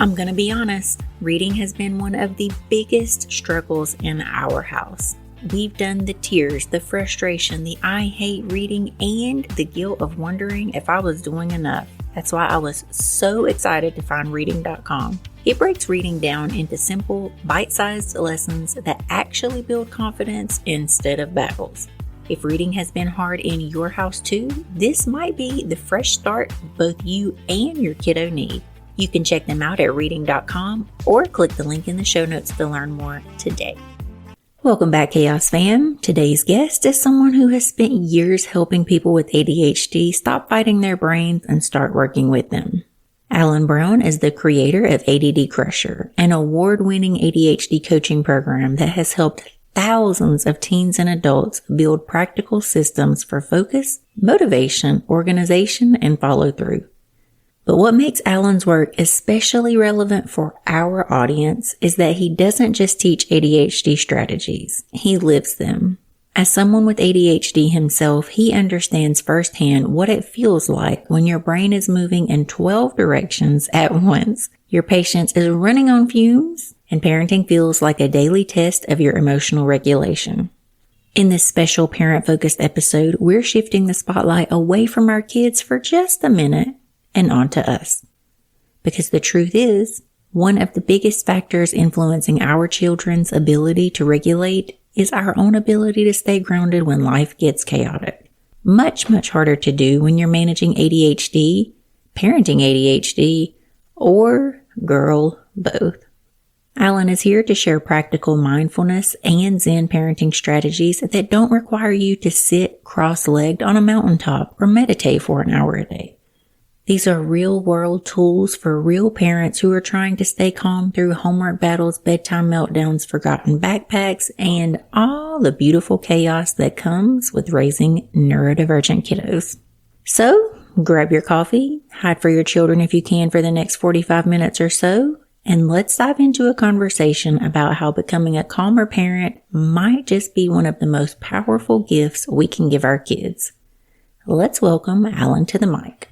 I'm going to be honest, reading has been one of the biggest struggles in our house. We've done the tears, the frustration, the I hate reading, and the guilt of wondering if I was doing enough. That's why I was so excited to find reading.com. It breaks reading down into simple, bite-sized lessons that actually build confidence instead of battles. If reading has been hard in your house too, this might be the fresh start both you and your kiddo need. You can check them out at reading.com or click the link in the show notes to learn more today. Welcome back, Chaos fam. Today's guest is someone who has spent years helping people with ADHD stop fighting their brains and start working with them. Alan Brown is the creator of ADD Crusher, an award-winning ADHD coaching program that has helped thousands of teens and adults build practical systems for focus, motivation, organization, and follow-through. But what makes Alan's work especially relevant for our audience is that he doesn't just teach ADHD strategies, he lives them. As someone with ADHD himself, he understands firsthand what it feels like when your brain is moving in 12 directions at once. Your patience is running on fumes, and parenting feels like a daily test of your emotional regulation. In this special parent-focused episode, we're shifting the spotlight away from our kids for just a minute and onto us. Because the truth is, one of the biggest factors influencing our children's ability to regulate is our own ability to stay grounded when life gets chaotic. Much, much harder to do when you're managing ADHD, parenting ADHD, or, girl, both. Alan is here to share practical mindfulness and Zen parenting strategies that don't require you to sit cross-legged on a mountaintop or meditate for an hour a day. These are real-world tools for real parents who are trying to stay calm through homework battles, bedtime meltdowns, forgotten backpacks, and all the beautiful chaos that comes with raising neurodivergent kiddos. So, grab your coffee, hide for your children if you can for the next 45 minutes or so, and let's dive into a conversation about how becoming a calmer parent might just be one of the most powerful gifts we can give our kids. Let's welcome Alan to the mic.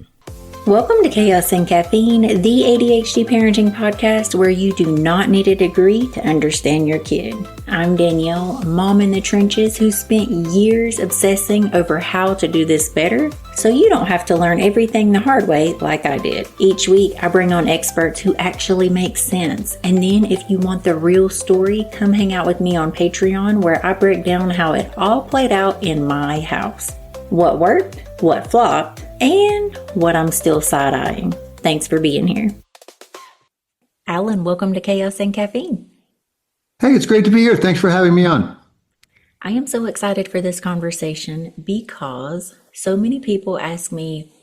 Welcome to Chaos Caffeine, the ADHD Parenting Podcast where you do not need a degree to understand your kid. I'm Danielle, a mom in the trenches who spent years obsessing over how to do this better, so you don't have to learn everything the hard way like I did. Each week, I bring on experts who actually make sense. And then if you want the real story, come hang out with me on Patreon where I break down how it all played out in my house. What worked, what flopped, and what I'm still side-eyeing. Thanks for being here. Alan, welcome to Chaos and Caffeine. Hey, it's great to be here. Thanks for having me on. I am so excited for this conversation because so many people ask me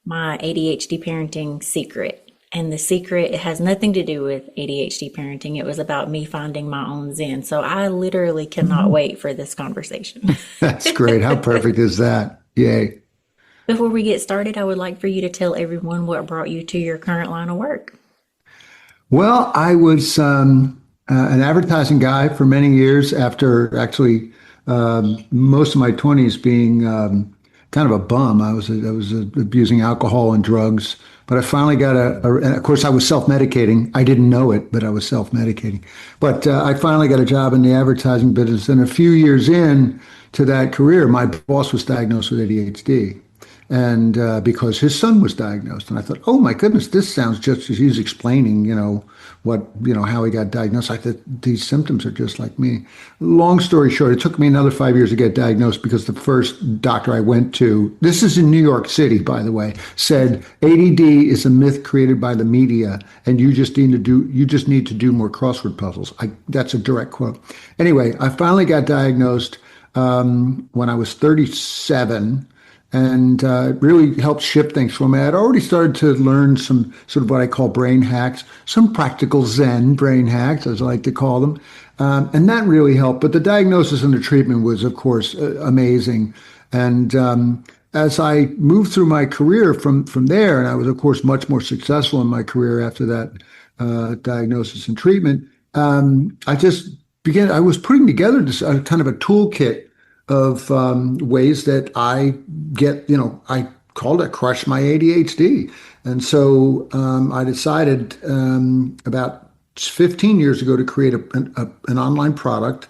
my ADHD parenting secret. And the secret, it has nothing to do with ADHD parenting. It was about me finding my own Zen. So I literally cannot wait for this conversation. That's great. How perfect is that? Yay. Before we get started, I would like for you to tell everyone what brought you to your current line of work. Well, I was an advertising guy for many years after actually most of my 20s being kind of a bum. I was abusing alcohol and drugs, but I finally got and of course I was self-medicating. I didn't know it, but I was self-medicating. But I finally got a job in the advertising business. And a few years in to that career, my boss was diagnosed with ADHD. And because his son was diagnosed, and I thought, oh my goodness, this sounds just as he's explaining, how he got diagnosed. I thought these symptoms are just like me. Long story short, it took me another 5 years to get diagnosed because the first doctor I went to, this is in New York City, by the way, said ADD is a myth created by the media, and you just need to do more crossword puzzles. That's a direct quote. Anyway, I finally got diagnosed when I was 37. And really helped shift things for me. I'd already started to learn some sort of what I call brain hacks, some practical Zen brain hacks, as I like to call them. And that really helped. But the diagnosis and the treatment was, of course, amazing. And as I moved through my career from there, and I was, of course, much more successful in my career after that diagnosis and treatment, I was putting together this kind of a toolkit of ways that I called it Crush My ADHD. And so I decided about 15 years ago to create an online product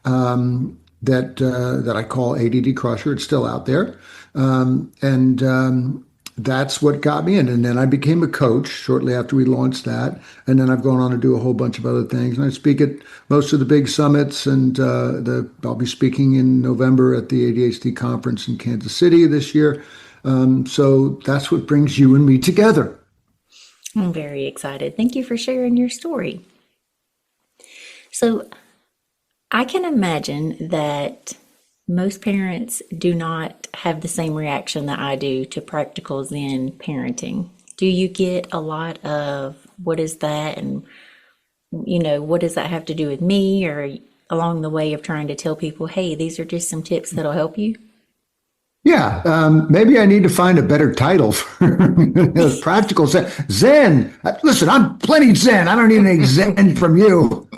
that I call ADD Crusher. It's still out there. And that's what got me in. And then I became a coach shortly after we launched that. And then I've gone on to do a whole bunch of other things. And I speak at most of the big summits. And I'll be speaking in November at the ADHD conference in Kansas City this year. So that's what brings you and me together. I'm very excited. Thank you for sharing your story. So I can imagine that most parents do not have the same reaction that I do to practical Zen parenting. Do you get a lot of what is that, and what does that have to do with me, or along the way of trying to tell people, hey, these are just some tips that'll help you? Yeah, maybe I need to find a better title for practical Zen. Zen. Listen, I'm plenty Zen. I don't need any Zen from you.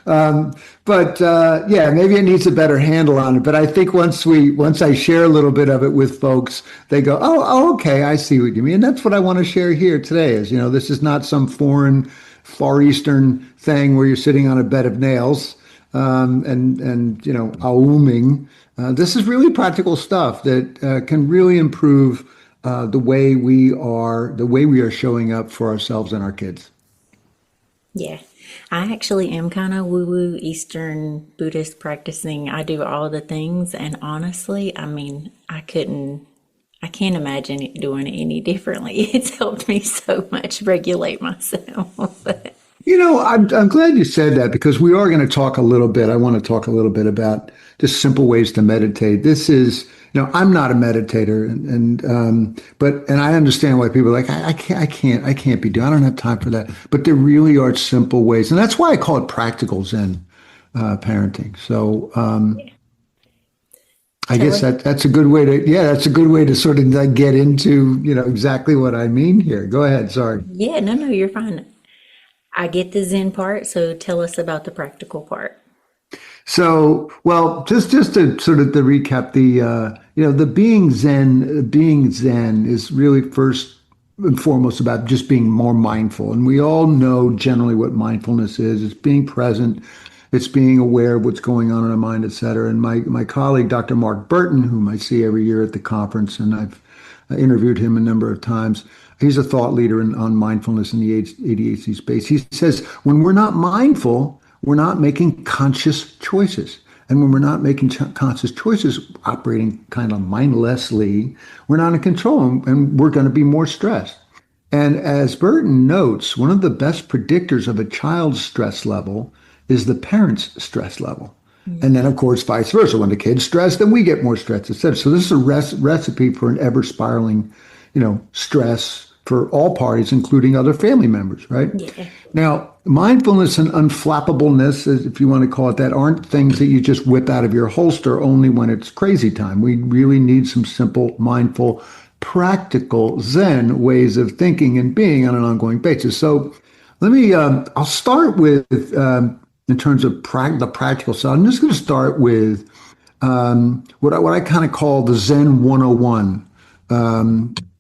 But maybe it needs a better handle on it. But I think once I share a little bit of it with folks, they go, oh, okay, I see what you mean. And that's what I want to share here today. Is this is not some foreign, Far Eastern thing where you're sitting on a bed of nails and auming. This is really practical stuff that can really improve the way we are showing up for ourselves and our kids. Yeah, I actually am kind of woo-woo Eastern Buddhist practicing. I do all the things, and honestly, I mean, I can't imagine it doing it any differently. It's helped me so much regulate myself. I'm glad you said that, because we are going to talk a little bit. I want to talk a little bit about just simple ways to meditate. This is, I'm not a meditator, but I understand why people are like, I can't be doing. I don't have time for that. But there really are simple ways, and that's why I call it practical Zen parenting. So I guess that's a good way to sort of get into exactly what I mean here. Go ahead. Sorry. Yeah, no, you're fine. I get the Zen part, so tell us about the practical part. So, well, just to sort of to recap, the being Zen is really first and foremost about just being more mindful. And we all know generally what mindfulness is. It's being present. It's being aware of what's going on in our mind, et cetera. And my colleague, Dr. Mark Burton, whom I see every year at the conference, and I've interviewed him a number of times. He's a thought leader on mindfulness in the ADHD space. He says, when we're not mindful, we're not making conscious choices. And when we're not making conscious choices, operating kind of mindlessly, we're not in control, and we're going to be more stressed. And as Burton notes, one of the best predictors of a child's stress level is the parent's stress level. Mm-hmm. And then, of course, vice versa. When the kid's stressed, then we get more stressed, et cetera. So this is a recipe for an ever spiraling, stress for all parties, including other family members, right? Yeah. Now, mindfulness and unflappableness, if you want to call it that, aren't things that you just whip out of your holster only when it's crazy time. We really need some simple, mindful, practical Zen ways of thinking and being on an ongoing basis. So let me, I'll start with, in terms of the practical side, I'm just going to start with what I kind of call the Zen 101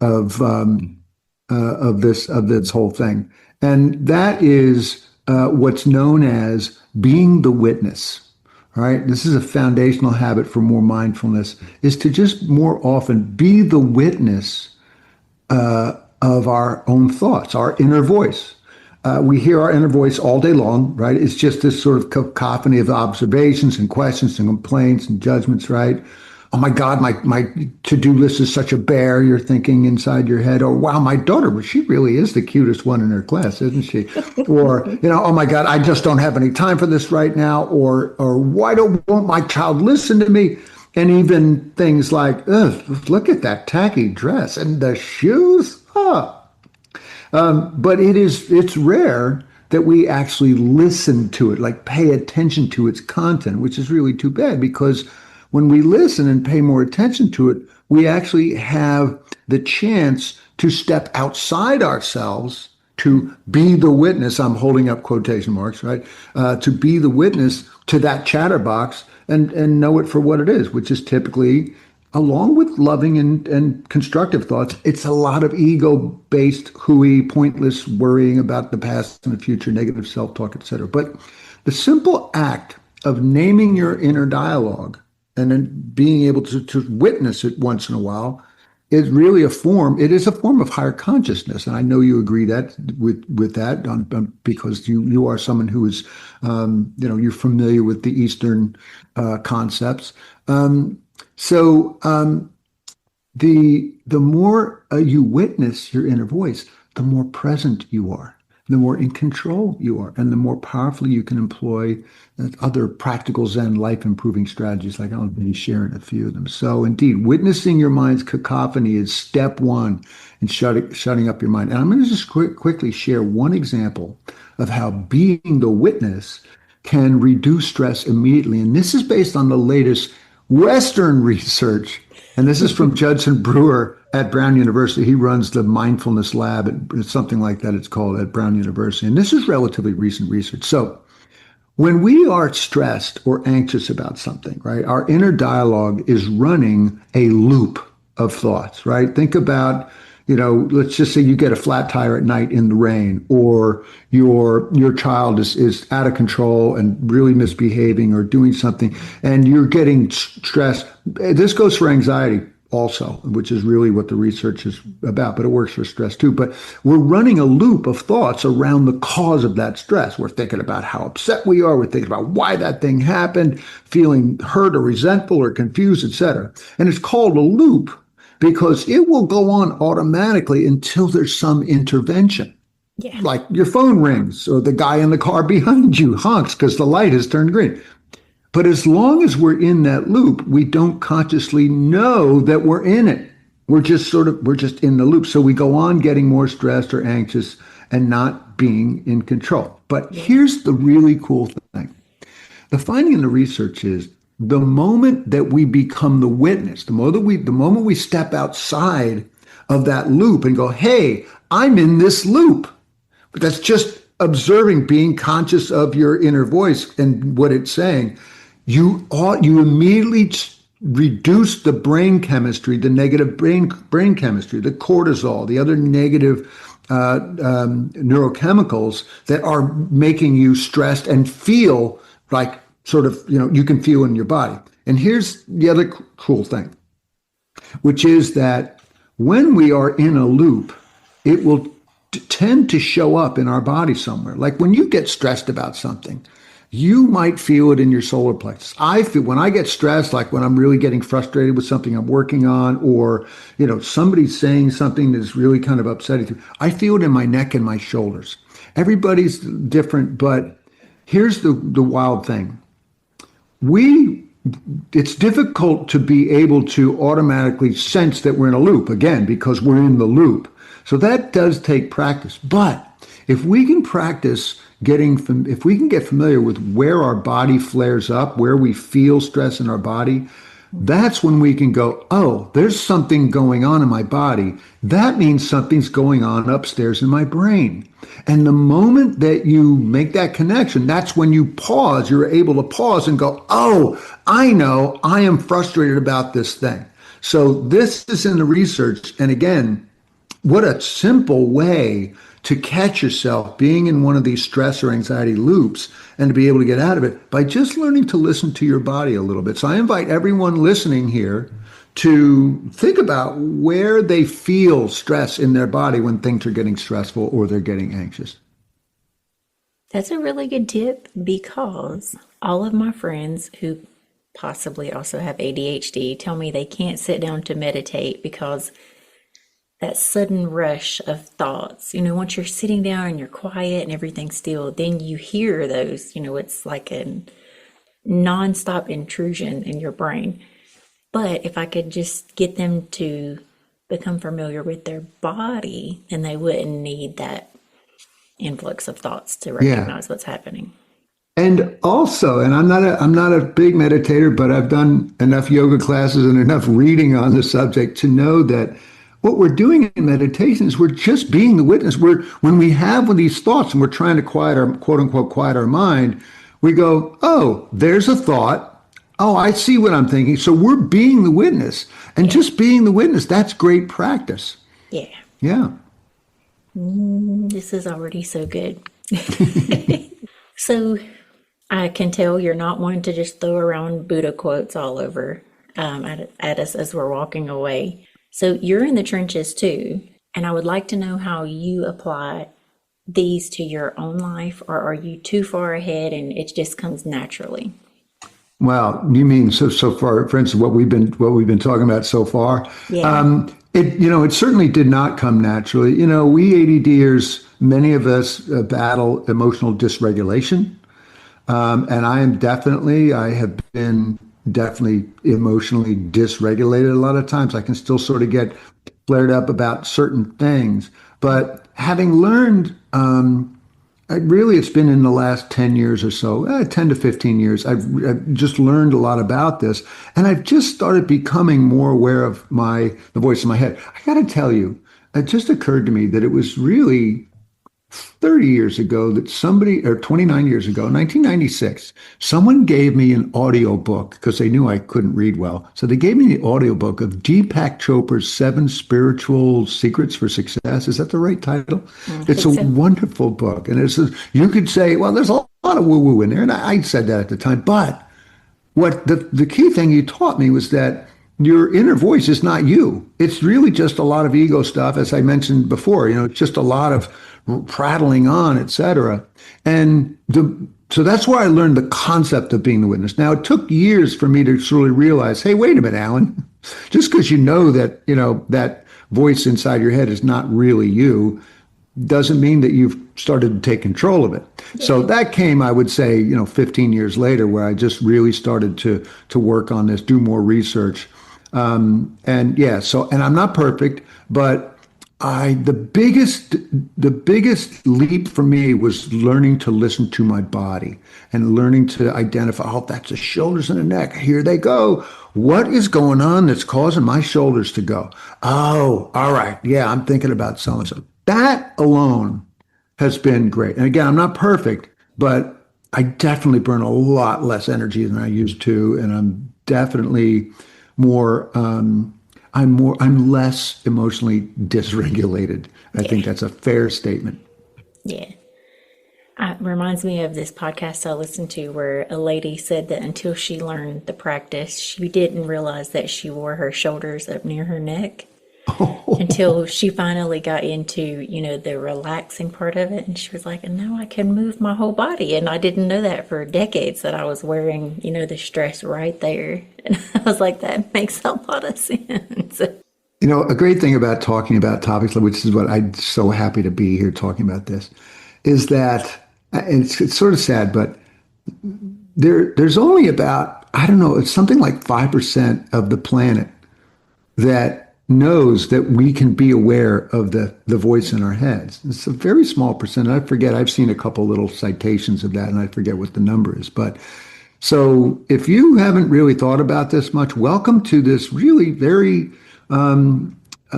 of this whole thing. And that is what's known as being the witness. All right. This is a foundational habit for more mindfulness, is to just more often be the witness of our own thoughts, our inner voice. We hear our inner voice all day long, right? It's just this sort of cacophony of observations and questions and complaints and judgments, right? Oh my God, my to-do list is such a bear, you're thinking inside your head. Or, wow, my daughter, well, she really is the cutest one in her class, isn't she? Or, oh my God, I just don't have any time for this right now. Or why won't my child listen to me? And even things like, look at that tacky dress and the shoes. But it's rare that we actually listen to it, like pay attention to its content, which is really too bad, because when we listen and pay more attention to it, we actually have the chance to step outside ourselves, to be the witness. I'm holding up quotation marks, right? To be the witness to that chatterbox and know it for what it is, which is typically along with loving and constructive thoughts, it's a lot of ego-based, hooey, pointless worrying about the past and the future, negative self-talk, etc. But the simple act of naming your inner dialogue and then being able to witness it once in a while is really it is a form of higher consciousness. And I know you agree that with that because you are someone who is, you're familiar with the Eastern concepts. So the more you witness your inner voice, the more present you are, the more in control you are, and the more powerfully you can employ other practical Zen life improving strategies. Like I'll be sharing a few of them. So indeed, witnessing your mind's cacophony is step one in shutting up your mind. And I'm going to just quickly share one example of how being the witness can reduce stress immediately. And this is based on the latest Western research. And this is from Judson Brewer at Brown University. He runs the mindfulness lab, something like that it's called, at Brown University. And this is relatively recent research. So when we are stressed or anxious about something, right, our inner dialogue is running a loop of thoughts, right? Think about, let's just say you get a flat tire at night in the rain, or your child is out of control and really misbehaving or doing something, and you're getting stressed. This goes for anxiety also, which is really what the research is about, but it works for stress too. But we're running a loop of thoughts around the cause of that stress. We're thinking about how upset we are. We're thinking about why that thing happened, feeling hurt or resentful or confused, etc. And it's called a loop because it will go on automatically until there's some intervention. Yeah. Like your phone rings or the guy in the car behind you honks because the light has turned green. But as long as we're in that loop, we don't consciously know that we're in it. We're just in the loop. So we go on getting more stressed or anxious and not being in control. But here's the really cool thing. The finding in the research is the moment that we become the witness, the moment we step outside of that loop and go, hey, I'm in this loop. But that's just observing, being conscious of your inner voice and what it's saying. You immediately reduce the brain chemistry, the negative brain chemistry, the cortisol, the other negative neurochemicals that are making you stressed and feel like you can feel in your body. And here's the other cool thing, which is that when we are in a loop, it will tend to show up in our body somewhere. Like when you get stressed about something, you might feel it in your solar plexus. I feel when I get stressed, like when I'm really getting frustrated with something I'm working on, or, somebody's saying something that's really kind of upsetting. I feel it in my neck and my shoulders. Everybody's different, but here's the wild thing. It's difficult to be able to automatically sense that we're in a loop, again, because we're in the loop. So that does take practice. But if we can practice if we can get familiar with where our body flares up, where we feel stress in our body, that's when we can go, oh, there's something going on in my body. That means something's going on upstairs in my brain. And the moment that you make that connection, that's when you pause. You're able to pause and go, oh, I know I am frustrated about this thing. So this is in the research. And again, what a simple way to catch yourself being in one of these stress or anxiety loops and to be able to get out of it by just learning to listen to your body a little bit. So I invite everyone listening here to think about where they feel stress in their body when things are getting stressful or they're getting anxious. That's a really good tip because all of my friends who possibly also have ADHD tell me they can't sit down to meditate because that sudden rush of thoughts, once you're sitting down and you're quiet and everything's still, then you hear those, it's like a nonstop intrusion in your brain. But if I could just get them to become familiar with their body, then they wouldn't need that influx of thoughts to recognize what's happening. And also, and I'm not a big meditator, but I've done enough yoga classes and enough reading on the subject to know that what we're doing in meditation is we're just being the witness. When we have one of these thoughts and we're trying to quiet our, quote unquote, quiet our mind, we go, oh, there's a thought. Oh, I see what I'm thinking. So we're being the witness, and just being the witness, that's great practice. Yeah. Yeah. This is already so good. So I can tell you're not one to just throw around Buddha quotes all over at us as we're walking away. So you're in the trenches too. And I would like to know how you apply these to your own life, or are you too far ahead and it just comes naturally? Well, you mean so far, for instance, what we've been talking about so far? Yeah. It certainly did not come naturally. We ADDers, many of us battle emotional dysregulation. And I have been definitely emotionally dysregulated a lot of times. I can still sort of get flared up about certain things. But having learned, it's been in the last 10 years or so, 10 to 15 years, I've just learned a lot about this. And I've just started becoming more aware of the voice in my head. I got to tell you, it just occurred to me that it was really 30 years ago that somebody, or 29 years ago, 1996, someone gave me an audio book because they knew I couldn't read well. So they gave me the audio book of Deepak Chopra's 7 Spiritual Secrets for Success. Is that the right title? It's a wonderful book. And you could say, well, there's a lot of woo-woo in there. And I said that at the time. But what the key thing he taught me was that your inner voice is not you. It's really just a lot of ego stuff, as I mentioned before. It's just a lot of prattling on, etc. And so that's where I learned the concept of being the witness. Now, it took years for me to sort of realize, hey, wait a minute, Alan. Just because you know that voice inside your head is not really you doesn't mean that you've started to take control of it. Yeah. So that came, I would say, 15 years later, where I just really started to work on this, do more research. And I'm not perfect, but the biggest leap for me was learning to listen to my body and learning to identify, oh, that's the shoulders and the neck. Here they go. What is going on that's causing my shoulders to go? Oh, all right. Yeah, I'm thinking about so-and-so. That alone has been great. And again, I'm not perfect, but I definitely burn a lot less energy than I used to. And I'm definitely I'm less emotionally dysregulated. I think that's a fair statement. Yeah. It reminds me of this podcast I listened to where a lady said that until she learned the practice, she didn't realize that she wore her shoulders up near her neck until she finally got into, the relaxing part of it. And she was like, and now I can move my whole body. And I didn't know that for decades that I was wearing, the stress right there. And I was like, that makes a lot of sense. A great thing about talking about topics, which is what I'm so happy to be here talking about this, is that it's sort of sad, but there's only about, I don't know, it's something like 5% of the planet that knows that we can be aware of the voice in our heads. It's a very small percent. I forget, I've seen a couple little citations of that and I forget what the number is. But so if you haven't really thought about this much, welcome to this really very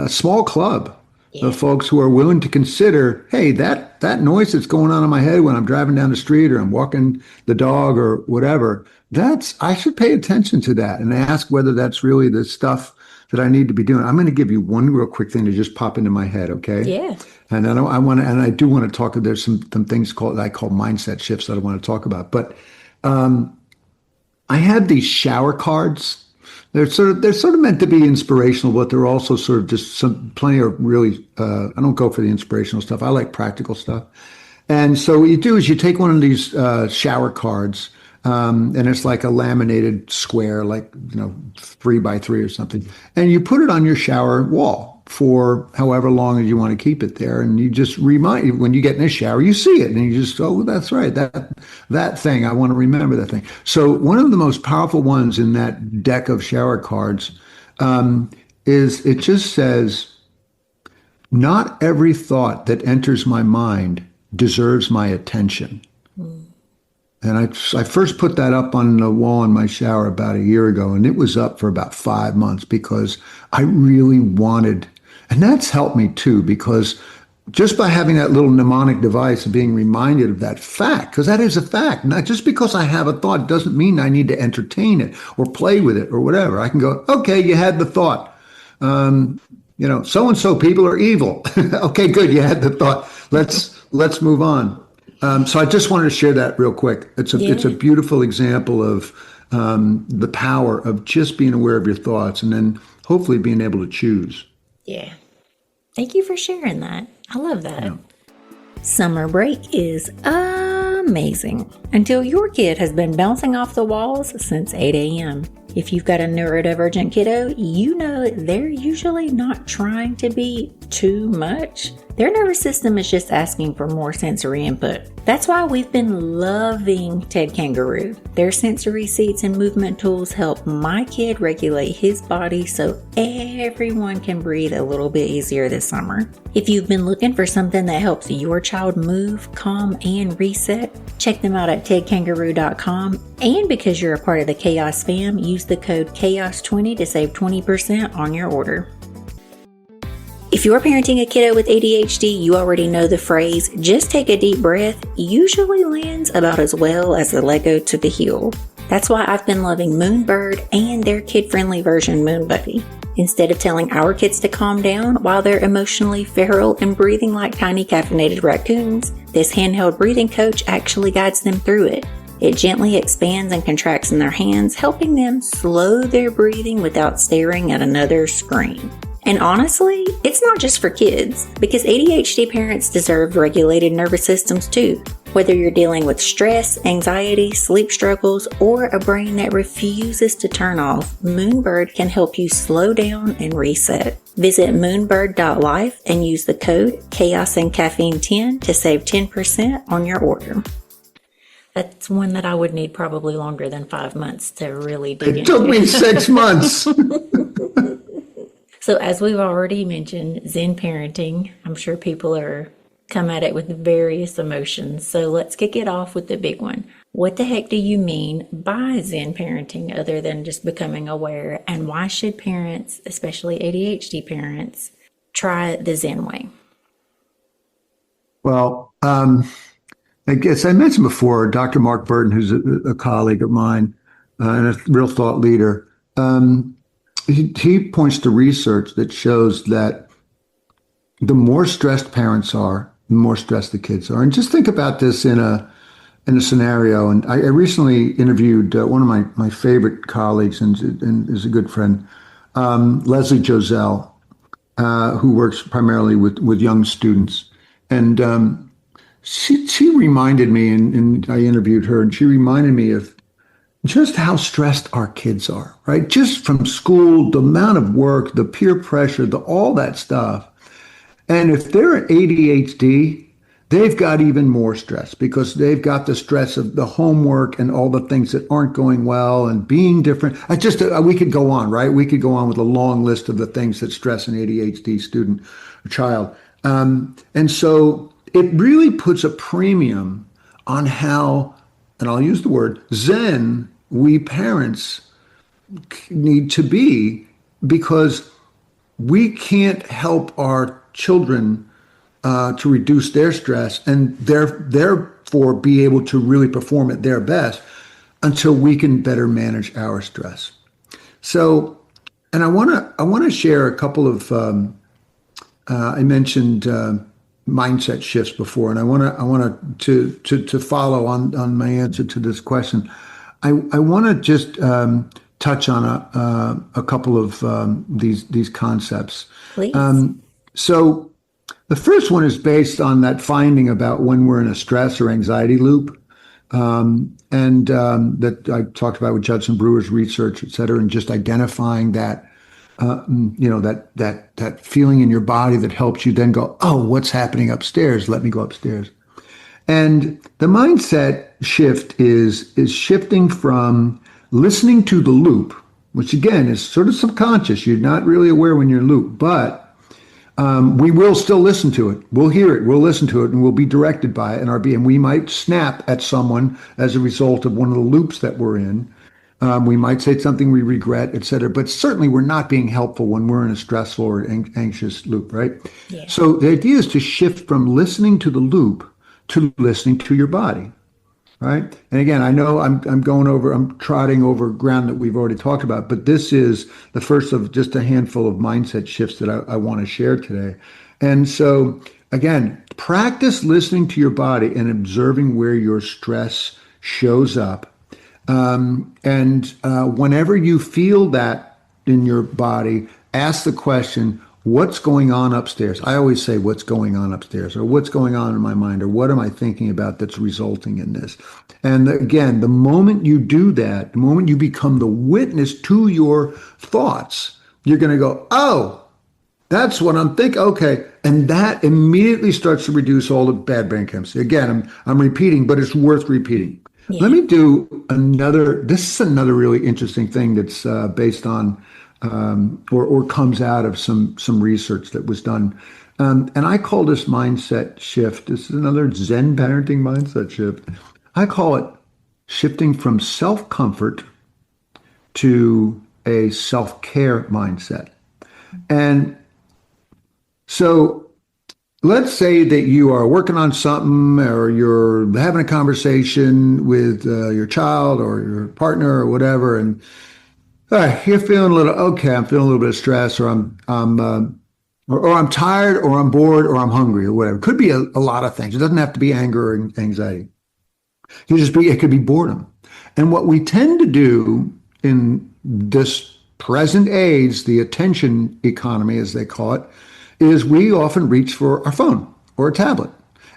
small club of folks who are willing to consider, hey, that noise that's going on in my head when I'm driving down the street or I'm walking the dog or whatever, I should pay attention to that and ask whether that's really the stuff that I need to be doing. I'm going to give you one real quick thing to just pop into my head, okay? Yeah. And I do want to talk. There's some things I call mindset shifts that I want to talk about. But I have these shower cards. They're sort of meant to be inspirational, but they're also sort of just plenty of really. I don't go for the inspirational stuff. I like practical stuff. And so what you do is you take one of these shower cards. And it's like a laminated square, like 3x3 or something, and you put it on your shower wall for however long as you want to keep it there, and you just remind when you get in the shower, you see it, and you just that's right, that thing, I want to remember that thing. So one of the most powerful ones in that deck of shower cards is it just says, "Not every thought that enters my mind deserves my attention." And I first put that up on the wall in my shower about a year ago, and it was up for about 5 months because I really wanted, and that's helped me too, because just by having that little mnemonic device of being reminded of that fact, because that is a fact. Not just because I have a thought doesn't mean I need to entertain it or play with it or whatever. I can go, okay, you had the thought. So-and-so people are evil. Okay, good. You had the thought. Let's move on. So I just wanted to share that real quick. It's a beautiful example of the power of just being aware of your thoughts and then hopefully being able to choose. Yeah. Thank you for sharing that. I love that. Yeah. Summer break is amazing until your kid has been bouncing off the walls since 8 a.m. If you've got a neurodivergent kiddo, you know they're usually not trying to be too much. Their nervous system is just asking for more sensory input. That's why we've been loving Ted Kangaroo. Their sensory seats and movement tools help my kid regulate his body so everyone can breathe a little bit easier this summer. If you've been looking for something that helps your child move, calm, and reset, check them out at tedkangaroo.com. And because you're a part of the Chaos fam, use the code CHAOS20 to save 20% on your order. If you're parenting a kiddo with ADHD, you already know the phrase, just take a deep breath, usually lands about as well as the Lego to the heel. That's why I've been loving Moonbird and their kid-friendly version, Moon Buddy. Instead of telling our kids to calm down while they're emotionally feral and breathing like tiny caffeinated raccoons, this handheld breathing coach actually guides them through it. It gently expands and contracts in their hands, helping them slow their breathing without staring at another screen. And honestly, it's not just for kids, because ADHD parents deserve regulated nervous systems too. Whether you're dealing with stress, anxiety, sleep struggles, or a brain that refuses to turn off, Moonbird can help you slow down and reset. Visit moonbird.life and use the code CHAOSandCaffeine10 to save 10% on your order. That's one that I would need probably longer than 5 months to really dig into. It took me 6 months. So as we've already mentioned, Zen parenting, I'm sure people are come at it with various emotions. So let's kick it off with the big one. What the heck do you mean by Zen parenting other than just becoming aware? And why should parents, especially ADHD parents, try the Zen way? Well, I guess I mentioned before, Dr. Mark Burton, who's a colleague of mine and a real thought leader, he points to research that shows that the more stressed parents are, the more stressed the kids are. And just think about this in a scenario. And I recently interviewed one of my favorite colleagues and is a good friend, Leslie Joselle, who works primarily with young students. And she reminded me, and I interviewed her, and she reminded me of just how stressed our kids are, right? Just from school, the amount of work, the peer pressure, all that stuff. And if they're ADHD, they've got even more stress because they've got the stress of the homework and all the things that aren't going well and being different. We could go on, right? We could go on with a long list of the things that stress an ADHD student or child. And so it really puts a premium on how, and I'll use the word Zen, we parents need to be, because we can't help our children to reduce their stress and therefore be able to really perform at their best until we can better manage our stress. So, and I want to share a couple of I mentioned mindset shifts before, and I want to follow on my answer to this question. I want to just touch on a couple of these concepps. Please. So the first one is based on that finding about when we're in a stress or anxiety loop, and that I talked about with Judson Brewer's research, et cetera, and just identifying that. That feeling in your body that helps you then go, oh, what's happening upstairs? Let me go upstairs. And the mindset shift is shifting from listening to the loop, which again is sort of subconscious. You're not really aware when you're in loop, but we will still listen to it. We'll hear it. We'll listen to it, and we'll be directed by it in our being. We might snap at someone as a result of one of the loops that we're in. We might say something we regret, et cetera, but certainly we're not being helpful when we're in a stressful or anxious loop, right? Yeah. So the idea is to shift from listening to the loop to listening to your body, right? And again, I know I'm trotting over ground that we've already talked about, but this is the first of just a handful of mindset shifts that I want to share today. And so again, practice listening to your body and observing where your stress shows up. Whenever you feel that in your body, ask the question, what's going on upstairs? I always say, what's going on upstairs? Or what's going on in my mind? Or what am I thinking about that's resulting in this? And again, the moment you do that, the moment you become the witness to your thoughts, you're going to go, oh, that's what I'm thinking. Okay. And that immediately starts to reduce all the bad brain chemistry. Again, I'm repeating, but it's worth repeating. Yeah. Let me do this is another really interesting thing that's based on or comes out of some research that was done. And I call this mindset shift. This is another Zen parenting mindset shift. I call it shifting from self-comfort to a self-care mindset. And so let's say that you are working on something or you're having a conversation with your child or your partner or whatever, and you're feeling I'm feeling a little bit of stress, or or I'm tired, or I'm bored, or I'm hungry, or whatever. It could be a lot of things. It doesn't have to be anger or anxiety. It could be boredom. And what we tend to do in this present age, the attention economy, as they call it, is we often reach for our phone or a tablet.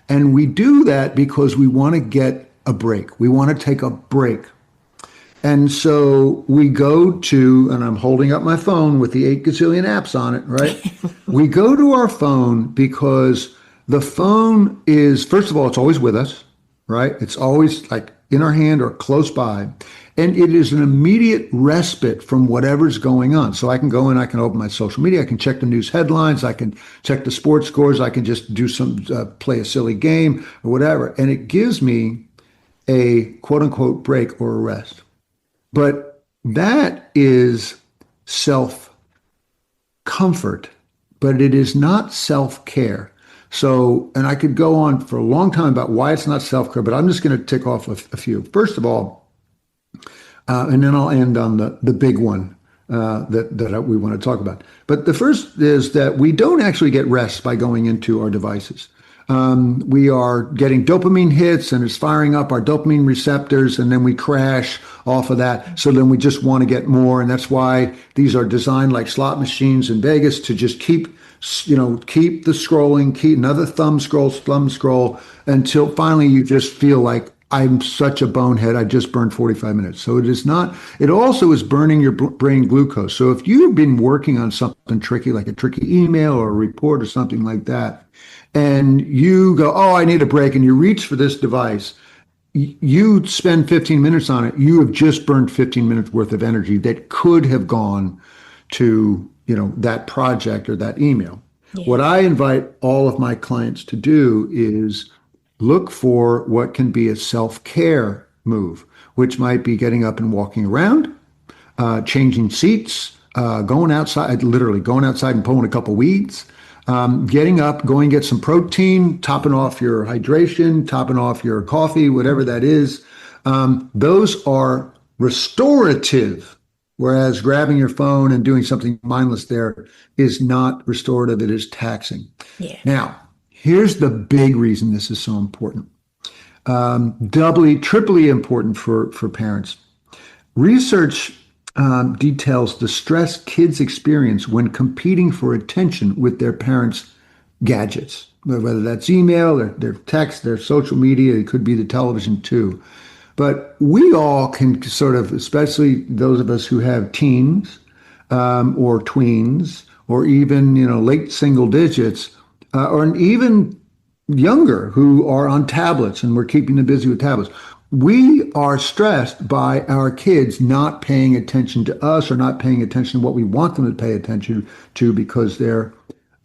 And we do that because we want to get a break. We want to take a break. And so we go to, and I'm holding up my phone with the 8 gazillion apps on it, right? We go to our phone because the phone is, first of all, it's always with us, right? It's always like in our hand or close by. And it is an immediate respite from whatever's going on. So I can go in, I can open my social media, I can check the news headlines, I can check the sports scores, I can just do play a silly game or whatever. And it gives me a quote unquote break or a rest. But that is self-comfort, but it is not self-care. So, and I could go on for a long time about why it's not self-care, but I'm just going to tick off a few. First of all, and then I'll end on the big one that we want to talk about. But the first is that we don't actually get rest by going into our devices. We are getting dopamine hits and it's firing up our dopamine receptors, and then we crash off of that. So then we just want to get more. And that's why these are designed like slot machines in Vegas to just keep the scrolling, keep another thumb scroll until finally you just feel like, I'm such a bonehead, I just burned 45 minutes. So it also is burning your brain glucose. So if you've been working on something tricky, like a tricky email or a report or something like that, and you go, oh, I need a break, and you reach for this device, you spend 15 minutes on it, you have just burned 15 minutes worth of energy that could have gone to, that project or that email. Yeah. What I invite all of my clients to do is look for what can be a self-care move, which might be getting up and walking around, changing seats, going outside and pulling a couple weeds, getting up, going get some protein, topping off your hydration, topping off your coffee, whatever that is. Those are restorative, whereas grabbing your phone and doing something mindless there is not restorative. It is taxing. Yeah. Now, here's the big reason this is so important. Doubly, triply important for parents. Research details the stress kids experience when competing for attention with their parents' gadgets, whether that's email, their text, their social media, it could be the television too. But we all can sort of, especially those of us who have teens or tweens or even late single digits, or even younger who are on tablets and we're keeping them busy with tablets. We are stressed by our kids not paying attention to us or not paying attention to what we want them to pay attention to because they're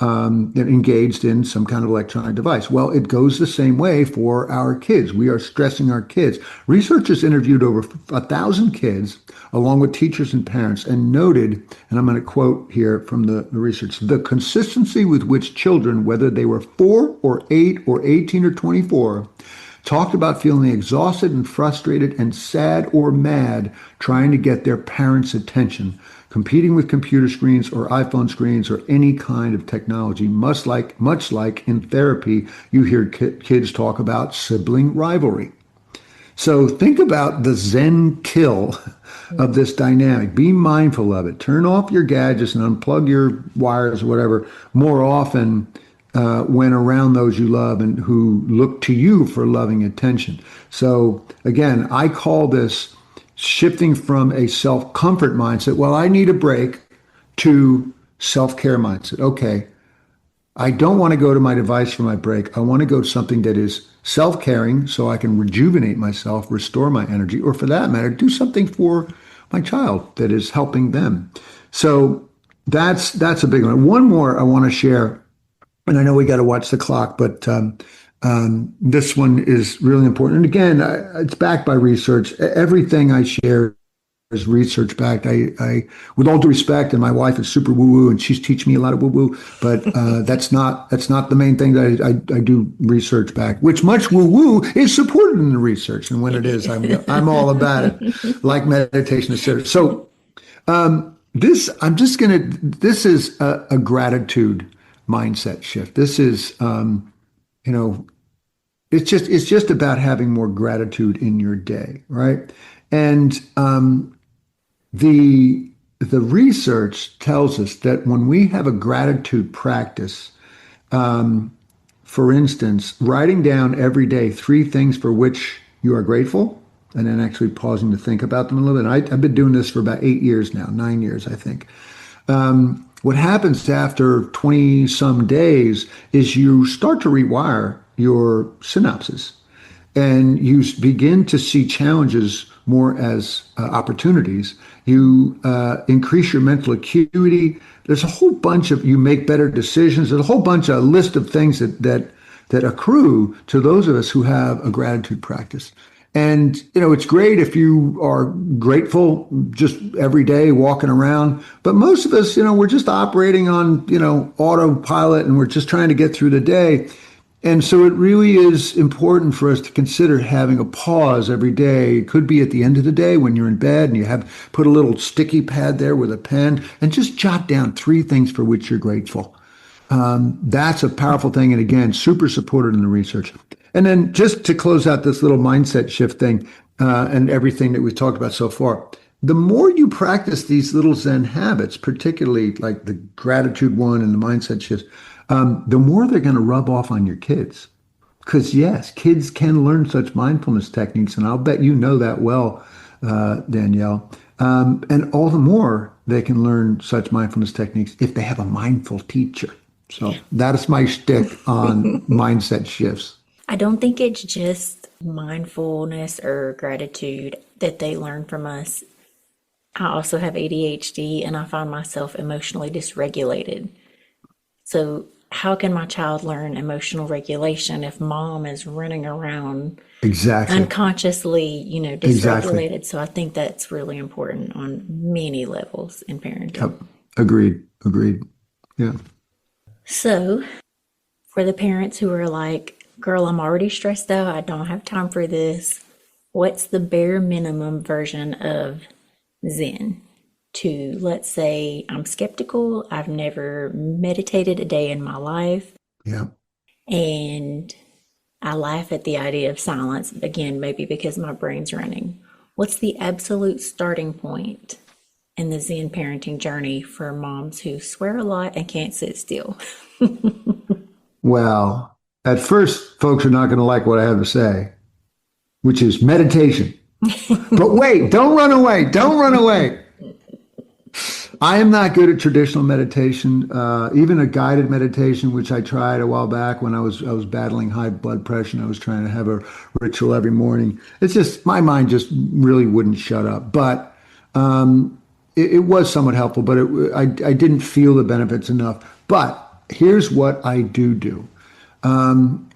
engaged in some kind of electronic device. Well, it goes the same way for our kids. We are stressing our kids. Researchers interviewed over 1,000 kids, along with teachers and parents, and noted, and I'm going to quote here from the research, the consistency with which children, whether they were 4 or 8 or 18 or 24, talked about feeling exhausted and frustrated and sad or mad trying to get their parents' attention, competing with computer screens or iPhone screens or any kind of technology, much like in therapy, you hear kids talk about sibling rivalry. So think about the Zen kill of this dynamic. Be mindful of it. Turn off your gadgets and unplug your wires or whatever more often when around those you love and who look to you for loving attention. So again, I call this shifting from a self-comfort mindset, well, I need a break, to self-care mindset. Okay, I don't want to go to my device for my break. I want to go to something that is self-caring so I can rejuvenate myself, restore my energy, or for that matter, do something for my child that is helping them. So that's a big one. One more I want to share, and I know we got to watch the clock, but this one is really important. And again, it's backed by research. Everything I share is research backed. I, with all due respect, and my wife is super woo woo, and she's teaching me a lot of woo woo, but that's not the main thing that I do research back. Which much woo woo is supported in the research, and when it is, I'm all about it, like meditation, etc. So this is a gratitude mindset shift. This is it's just about having more gratitude in your day, right? And the research tells us that when we have a gratitude practice, for instance, writing down every day 3 things for which you are grateful, and then actually pausing to think about them a little bit. I've been doing this for about 8 years now, 9 years, I think. What happens after 20 some days is you start to rewire your synapses, and you begin to see challenges more as opportunities. You increase your mental acuity. There's a whole bunch of, you make better decisions. There's a whole bunch of list of things that accrue to those of us who have a gratitude practice. And, it's great if you are grateful just every day walking around. But most of us, we're just operating on, autopilot, and we're just trying to get through the day. And so it really is important for us to consider having a pause every day. It could be at the end of the day when you're in bed and you have put a little sticky pad there with a pen and just jot down 3 things for which you're grateful. That's a powerful thing. And again, super supported in the research. And then just to close out this little mindset shift thing and everything that we've talked about so far, the more you practice these little Zen habits, particularly like the gratitude one and the mindset shifts, the more they're going to rub off on your kids. Because yes, kids can learn such mindfulness techniques, and I'll bet you know that well, Danielle. And all the more they can learn such mindfulness techniques if they have a mindful teacher. So that is my shtick on mindset shifts. I don't think it's just mindfulness or gratitude that they learn from us. I also have ADHD, and I find myself emotionally dysregulated. So how can my child learn emotional regulation if mom is running around unconsciously, dysregulated? Exactly. So I think that's really important on many levels in parenting. Yep. Agreed. Yeah. So for the parents who are like, girl, I'm already stressed out, I don't have time for this, what's the bare minimum version of Zen? To, let's say, I'm skeptical, I've never meditated a day in my life. Yeah. And I laugh at the idea of silence, again, maybe because my brain's running. What's the absolute starting point in the Zen parenting journey for moms who swear a lot and can't sit still? Well, at first, folks are not going to like what I have to say, which is meditation. But wait, don't run away. I am not good at traditional meditation, even a guided meditation, which I tried a while back when I was battling high blood pressure, and I was trying to have a ritual every morning. It's just, my mind just really wouldn't shut up. But it was somewhat helpful, but I didn't feel the benefits enough. But here's what I do.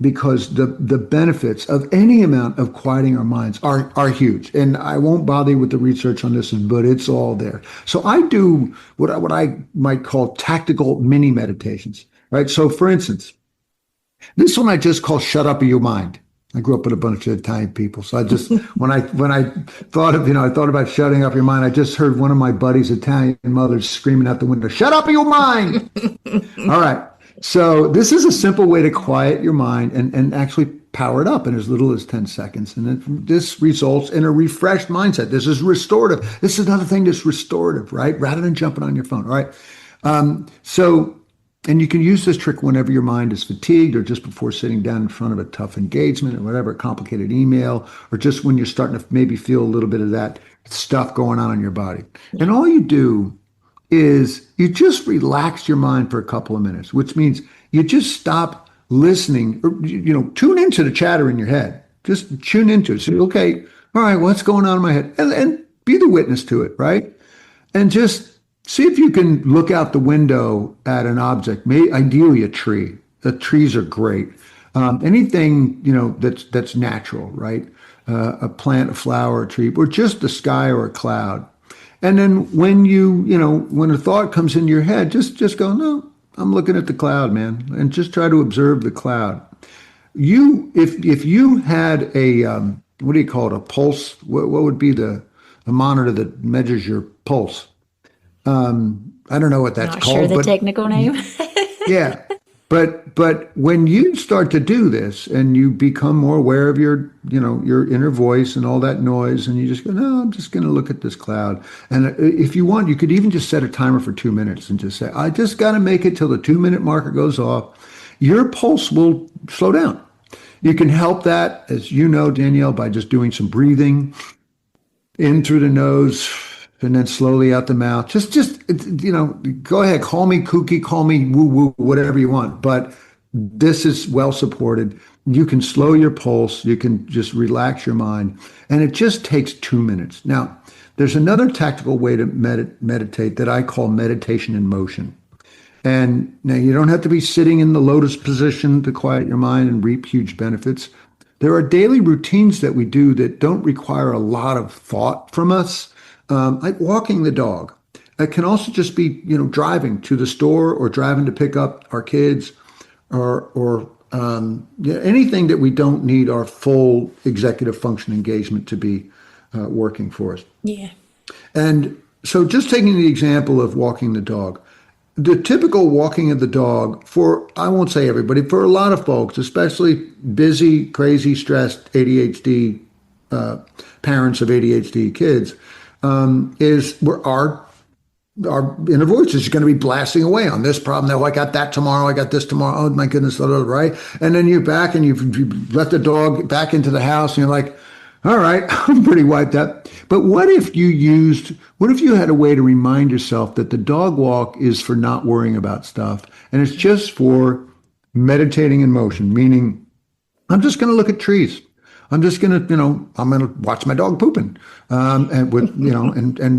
Because the benefits of any amount of quieting our minds are huge. And I won't bother you with the research on this, but it's all there. So I do what I might call tactical mini meditations, right? So for instance, this one I just call "Shut Up, Your Mind." I grew up with a bunch of Italian people, so I just when I thought of I thought about shutting up your mind. I just heard one of my buddies' Italian mothers screaming out the window, "Shut up, your mind!" All right. So this is a simple way to quiet your mind and actually power it up in as little as 10 seconds. And this results in a refreshed mindset. This is restorative. This is another thing that's restorative, right? Rather than jumping on your phone, all right? And you can use this trick whenever your mind is fatigued or just before sitting down in front of a tough engagement or whatever, a complicated email, or just when you're starting to maybe feel a little bit of that stuff going on in your body. And all you do is you just relax your mind for a couple of minutes, which means you just stop listening, or, tune into the chatter in your head. Just tune into it. So, okay, all right, what's going on in my head? And be the witness to it, right? And just see if you can look out the window at an object, ideally a tree. The trees are great. Anything, that's natural, right? A plant, a flower, a tree, or just the sky or a cloud. And then when when a thought comes into your head, just go, no, I'm looking at the cloud, man. And just try to observe the cloud. If you had a, what do you call it? A pulse? What would be the monitor that measures your pulse? I don't know what that's Not called. sure the technical name. Yeah. But when you start to do this and you become more aware of your inner voice and all that noise, and you just go, no, I'm just going to look at this cloud. And if you want, you could even just set a timer for 2 minutes and just say, I just got to make it till the 2-minute marker goes off. Your pulse will slow down. You can help that, as you know, Danielle, by just doing some breathing in through the nose and then slowly out the mouth. Just go ahead, call me kooky, call me woo-woo, whatever you want. But this is well supported. You can slow your pulse. You can just relax your mind. And it just takes 2 minutes. Now, there's another tactical way to meditate that I call meditation in motion. And now you don't have to be sitting in the lotus position to quiet your mind and reap huge benefits. There are daily routines that we do that don't require a lot of thought from us. Like walking the dog. It can also just be, driving to the store or driving to pick up our kids or anything that we don't need our full executive function engagement to be working for us. Yeah. And so just taking the example of walking the dog, the typical walking of the dog for, I won't say everybody, for a lot of folks, especially busy, crazy, stressed ADHD parents of ADHD kids, is where our inner voice is going to be blasting away on this problem. Now I got that tomorrow. I got this tomorrow. Oh my goodness, right? And then you're back and you've let the dog back into the house, and you're like, all right, I'm pretty wiped out. But what if you had a way to remind yourself that the dog walk is for not worrying about stuff, and it's just for meditating in motion, meaning I'm just going to look at trees. I'm just gonna, I'm gonna watch my dog pooping, and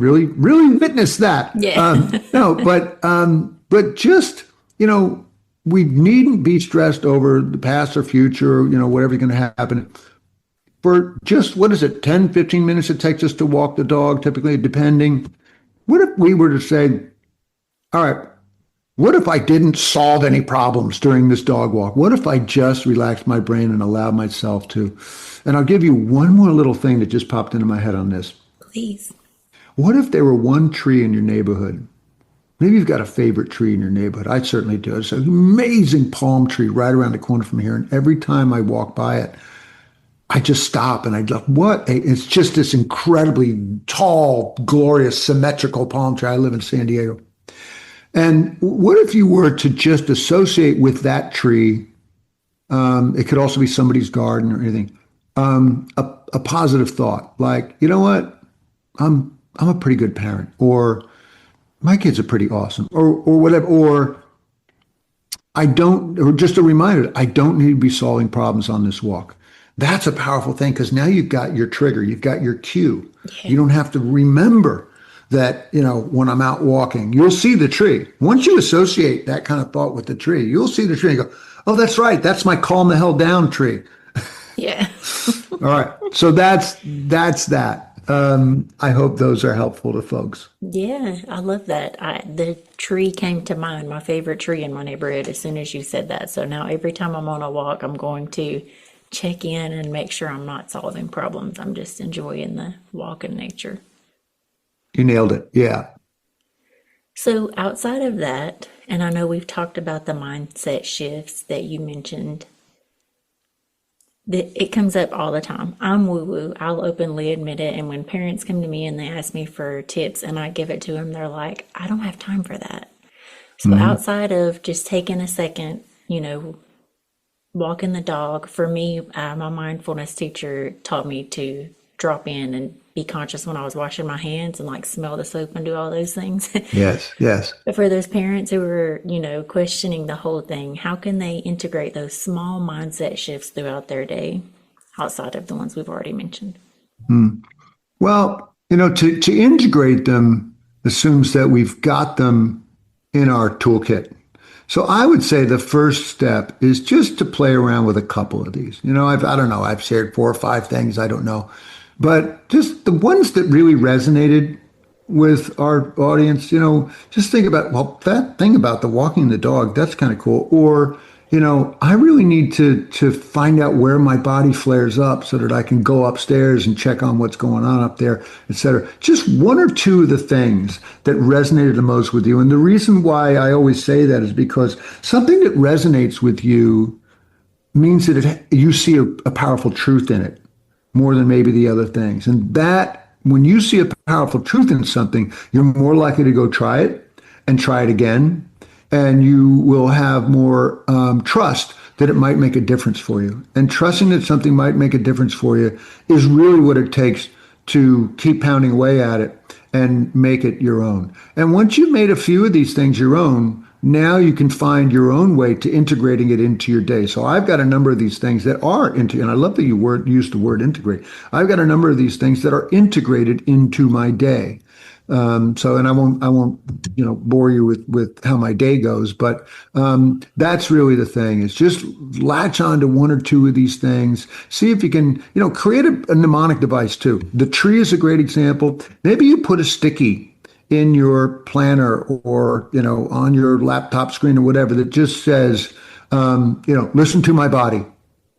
really, really witness that. Yeah. But just, we needn't be stressed over the past or future, whatever's going to happen. For just, 10, 15 minutes it takes us to walk the dog, typically, depending. What if we were to say, all right, what if I didn't solve any problems during this dog walk? What if I just relaxed my brain and allowed myself to? And I'll give you one more little thing that just popped into my head on this. Please. What if there were one tree in your neighborhood? Maybe you've got a favorite tree in your neighborhood. I certainly do. It's an amazing palm tree right around the corner from here. And every time I walk by it, I just stop and I go, what? It's just this incredibly tall, glorious, symmetrical palm tree. I live in San Diego. And what if you were to just associate with that tree, it could also be somebody's garden or anything, a positive thought, like, you know what, I'm a pretty good parent, or my kids are pretty awesome, or whatever, or just a reminder, I don't need to be solving problems on this walk. That's a powerful thing, because now you've got your trigger, you've got your cue. Yeah. You don't have to remember that, when I'm out walking, you'll see the tree. Once you associate that kind of thought with the tree, you'll see the tree and go, oh, that's right. That's my calm the hell down tree. Yeah. All right. So that's that. I hope those are helpful to folks. Yeah, I love that. The tree came to mind, my favorite tree in my neighborhood, as soon as you said that. So now every time I'm on a walk, I'm going to check in and make sure I'm not solving problems. I'm just enjoying the walk in nature. You nailed it. Yeah. So outside of that, and I know we've talked about the mindset shifts that you mentioned, it comes up all the time. I'm woo-woo. I'll openly admit it. And when parents come to me and they ask me for tips and I give it to them, they're like, I don't have time for that. So outside of just taking a second, walking the dog, for me, my mindfulness teacher taught me to drop in and be conscious when I was washing my hands and like smell the soap and do all those things. Yes. But for those parents who are, questioning the whole thing, how can they integrate those small mindset shifts throughout their day outside of the ones we've already mentioned? Well, to integrate them assumes that we've got them in our toolkit. So I would say the first step is just to play around with a couple of these. I don't know, I've shared 4 or 5 things, I don't know. But just the ones that really resonated with our audience, just think about, well, that thing about the walking the dog, that's kind of cool. Or, I really need to find out where my body flares up so that I can go upstairs and check on what's going on up there, et cetera. Just 1 or 2 of the things that resonated the most with you. And the reason why I always say that is because something that resonates with you means that you see a powerful truth in it, more than maybe the other things. And that, when you see a powerful truth in something, you're more likely to go try it and try it again. And you will have more trust that it might make a difference for you. And trusting that something might make a difference for you is really what it takes to keep pounding away at it and make it your own. And once you've made a few of these things your own, now you can find your own way to integrating it into your day. So I've got a number of these things that are and I love that you used the word integrate. I've got a number of these things that are integrated into my day. And I won't, bore you with how my day goes, but that's really the thing, is just latch on to 1 or 2 of these things. See if you can, create a mnemonic device too. The tree is a great example. Maybe you put a sticky in your planner or, on your laptop screen or whatever that just says, listen to my body,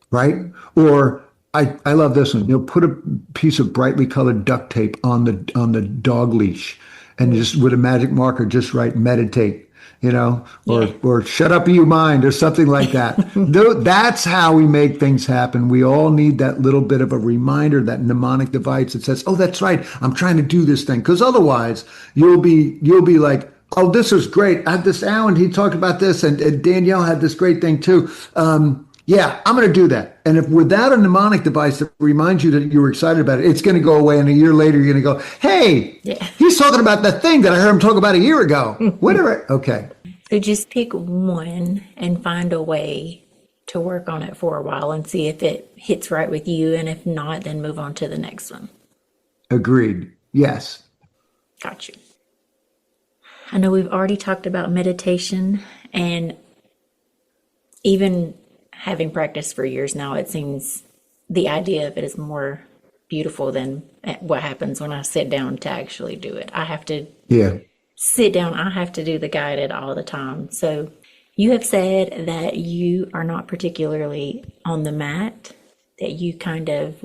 right? Or I love this one. Put a piece of brightly colored duct tape on the dog leash, and just with a magic marker, just write meditate, or shut up, you mind, or something like that. That's how we make things happen. We all need that little bit of a reminder, that mnemonic device that says, oh, that's right, I'm trying to do this thing. Because otherwise, you'll be like, oh, this was great. I had this Alan, he talked about this, and Danielle had this great thing too. Yeah, I'm going to do that. And if without a mnemonic device that reminds you that you were excited about it, it's going to go away. And a year later, you're going to go, hey, he's talking about the thing that I heard him talk about a year ago. Whatever. Okay. So just pick one and find a way to work on it for a while and see if it hits right with you. And if not, then move on to the next one. Agreed. Yes. Got you. I know we've already talked about meditation, and even having practiced for years now, it seems the idea of it is more beautiful than what happens when I sit down to actually do it. I have to sit down. I have to do the guided all the time. So you have said that you are not particularly on the mat, that you kind of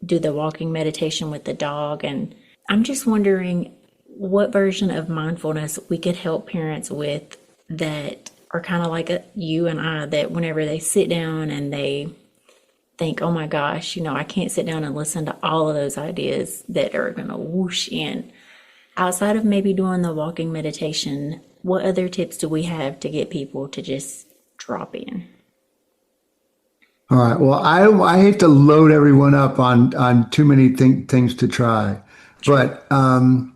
do the walking meditation with the dog. And I'm just wondering what version of mindfulness we could help parents with that are kind of like you and I, that whenever they sit down and they think, oh my gosh, I can't sit down and listen to all of those ideas that are going to whoosh in. Outside of maybe doing the walking meditation, what other tips do we have to get people to just drop in? All right. Well, I hate to load everyone up on too many things to try, but I'm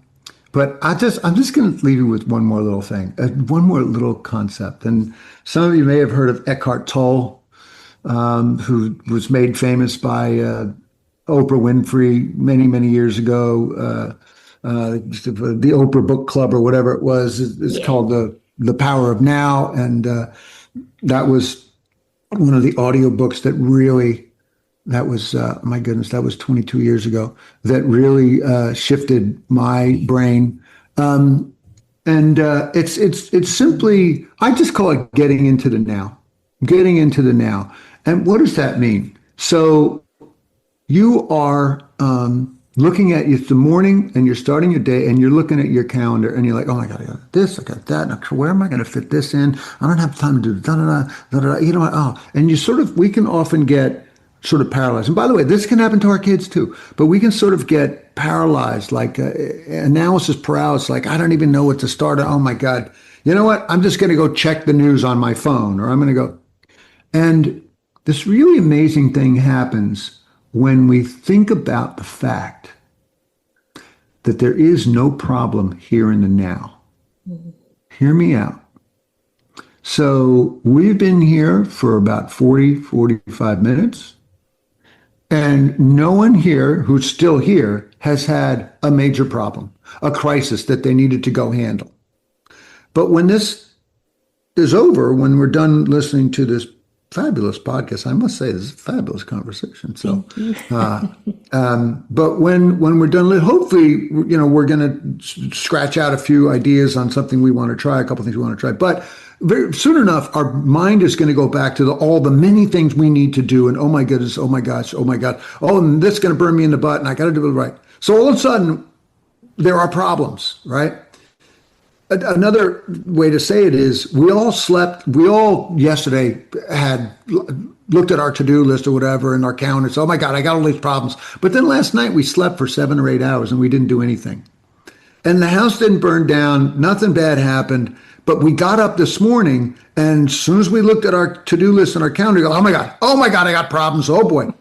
just going to leave you with one more little thing, one more little concept. And some of you may have heard of Eckhart Tolle, who was made famous by Oprah Winfrey many, many years ago. the Oprah Book Club or whatever it was. It's Yeah. called the Power of Now, and that was one of the audiobooks that really, that was, my goodness, that was 22 years ago, that really shifted my brain. And it's simply, I just call it getting into the now, getting into the now. And what does that mean? So you are looking at, it's the morning and you're starting your day and you're looking at your calendar and you're like, oh my God, I got this, I got that. Now, where am I going to fit this in? I don't have time to do da da da da da. You know what? Oh, and you sort of, we can often get sort of paralyzed. And by the way, this can happen to our kids too, but we can sort of get paralyzed, like analysis paralysis, like I don't even know what to start. Oh my God, you know what? I'm just going to go check the news on my phone, or I'm going to go. And this really amazing thing happens when we think about the fact that there is no problem here in the now. Mm-hmm. Hear me out. So we've been here for about 45 minutes. And no one here who's still here has had a major problem, a crisis that they needed to go handle. But when this is over, when we're done listening to this fabulous podcast, I must say this is a fabulous conversation. So, but when we're done, hopefully, we're going to scratch out a few ideas on something we want to try, a couple of things we want to try. But soon enough, our mind is going to go back to all the many things we need to do. And oh my goodness, oh my gosh, oh my God. Oh, and this is going to burn me in the butt and I got to do it right. So all of a sudden, there are problems, right? Another way to say it is we all yesterday had looked at our to-do list or whatever and our calendars. Oh my God, I got all these problems. But then last night we slept for 7 or 8 hours and we didn't do anything. And the house didn't burn down. Nothing bad happened. But we got up this morning and as soon as we looked at our to-do list and our calendar, we go, oh my God, I got problems. Oh boy.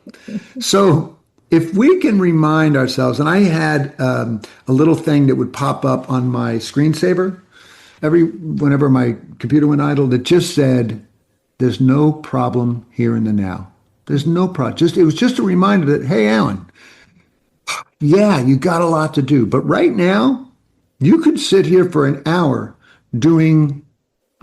So if we can remind ourselves, and I had a little thing that would pop up on my screensaver whenever my computer went idle that just said, there's no problem here in the now. There's no problem. It was just a reminder that, hey, Alan, yeah, you got a lot to do. But right now, you could sit here for an hour doing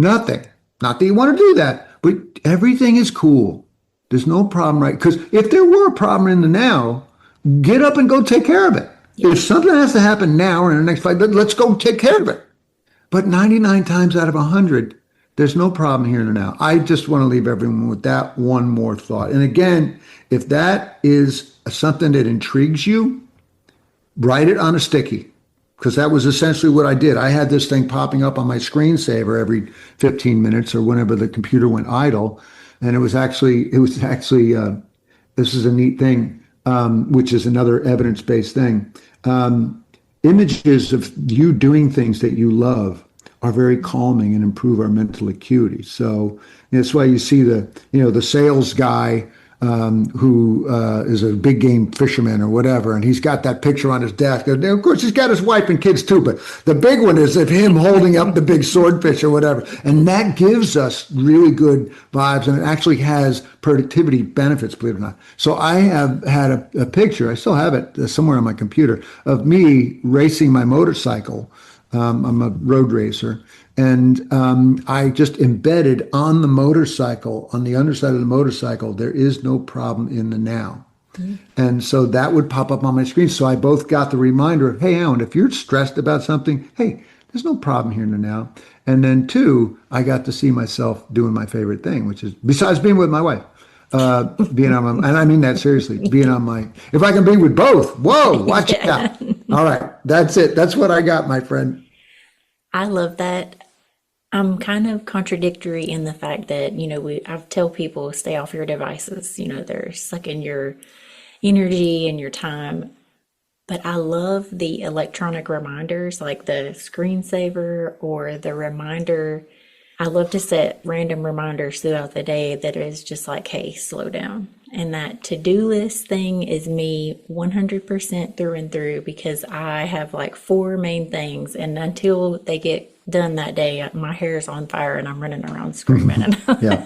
nothing. Not that you want to do that, but everything is cool. There's no problem, right? Because if there were a problem in the now, get up and go take care of it. Yeah. If something has to happen now or in the next 5 minutes, let's go take care of it. But 99 times out of 100, there's no problem here and now. I just want to leave everyone with that one more thought. And again, if that is something that intrigues you, write it on a sticky, because that was essentially what I did. I had this thing popping up on my screensaver every 15 minutes or whenever the computer went idle. And it was actually, this is a neat thing, which is another evidence-based thing. Images of you doing things that you love are very calming and improve our mental acuity. So that's why you see the sales guy who is a big game fisherman or whatever, and he's got that picture on his desk. And of course, he's got his wife and kids too, but the big one is of him holding up the big swordfish or whatever. And that gives us really good vibes, and it actually has productivity benefits, believe it or not. So I have had a picture, I still have it somewhere on my computer, of me racing my motorcycle. I'm a road racer. And I just embedded on the motorcycle, on the underside of the motorcycle, there is no problem in the now. Mm-hmm. And so that would pop up on my screen. So I both got the reminder of, hey, Alan, if you're stressed about something, hey, there's no problem here in the now. And then 2, I got to see myself doing my favorite thing, which is, besides being with my wife, being on my, and I mean that seriously, being on my, if I can be with both, whoa, watch out. All right, that's it. That's what I got, my friend. I love that. I'm kind of contradictory in the fact that, I tell people stay off your devices. They're sucking your energy and your time. But I love the electronic reminders like the screensaver or the reminder. I love to set random reminders throughout the day that is just like, hey, slow down. And that to-do list thing is me 100% through and through, because I have like 4 main things. And until they get done that day, my hair's on fire and I'm running around screaming. Yeah.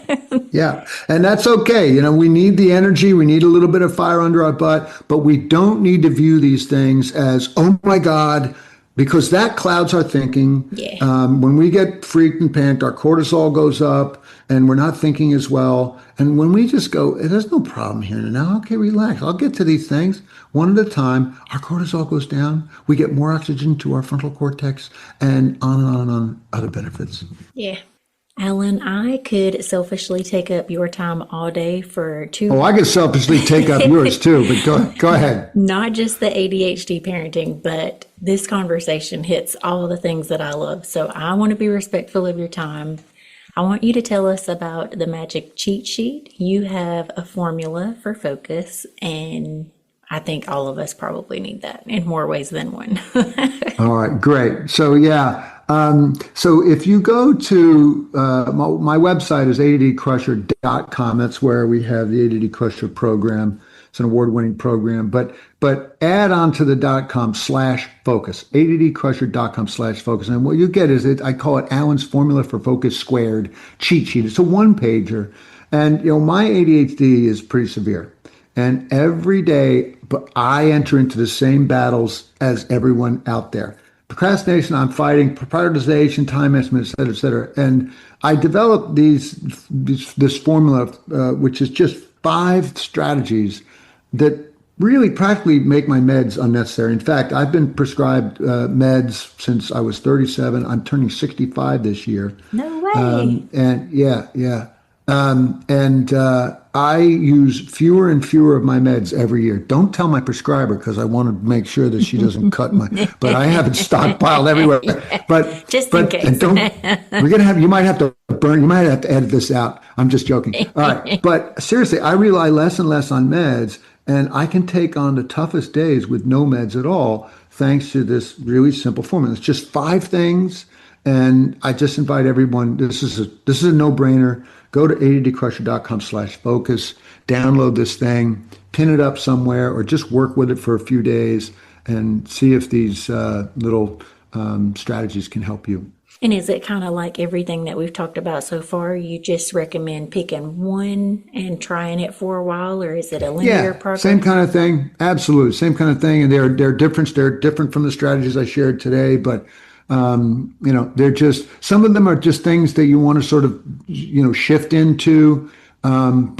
Yeah. And that's okay. We need the energy. We need a little bit of fire under our butt, but we don't need to view these things as, oh my God, because that clouds our thinking. Yeah. When we get freaked and panicked, our cortisol goes up and we're not thinking as well. And when we just go, there's no problem here and now. Okay, relax. I'll get to these things one at a time. Our cortisol goes down. We get more oxygen to our frontal cortex and on other benefits. Yeah. Alan, I could selfishly take up your time all day for 2 Oh, I could selfishly take up yours too, but go ahead. Not just the ADHD parenting, but this conversation hits all the things that I love. So I want to be respectful of your time. I want you to tell us about the magic cheat sheet. You have a formula for focus, and I think all of us probably need that in more ways than one. All right, great. So yeah, so if you go to my website is addcrusher.com. That's where we have the ADD Crusher program. It's an award-winning program, but add on to the .com/focus, addcrusher.com/focus. And what you get is I call it Alan's Formula for Focus Squared cheat sheet. It's a one-pager. And my ADHD is pretty severe. And every day, I enter into the same battles as everyone out there. Procrastination, I'm fighting, prioritization, time estimate, et cetera, et cetera. And I developed this formula, which is just 5 strategies that really practically make my meds unnecessary. In fact, I've been prescribed meds since I was 37. I'm turning 65 this year. No way. I use fewer and fewer of my meds every year. Don't tell my prescriber because I want to make sure that she doesn't cut but I have it stockpiled everywhere. But just in case. You might have to edit this out. I'm just joking. All right. But seriously, I rely less and less on meds, and I can take on the toughest days with no meds at all, thanks to this really simple formula. It's just 5 things. And I just invite everyone, this is a no-brainer. Go to addcrusher.com/focus, download this thing, pin it up somewhere, or just work with it for a few days and see if these little strategies can help you. And is it kind of like everything that we've talked about so far? You just recommend picking one and trying it for a while, or is it a linear progress? Same kind of thing. Absolutely, same kind of thing. And they're different. They're different from the strategies I shared today, but they're just, some of them are just things that you want to sort of, shift into. And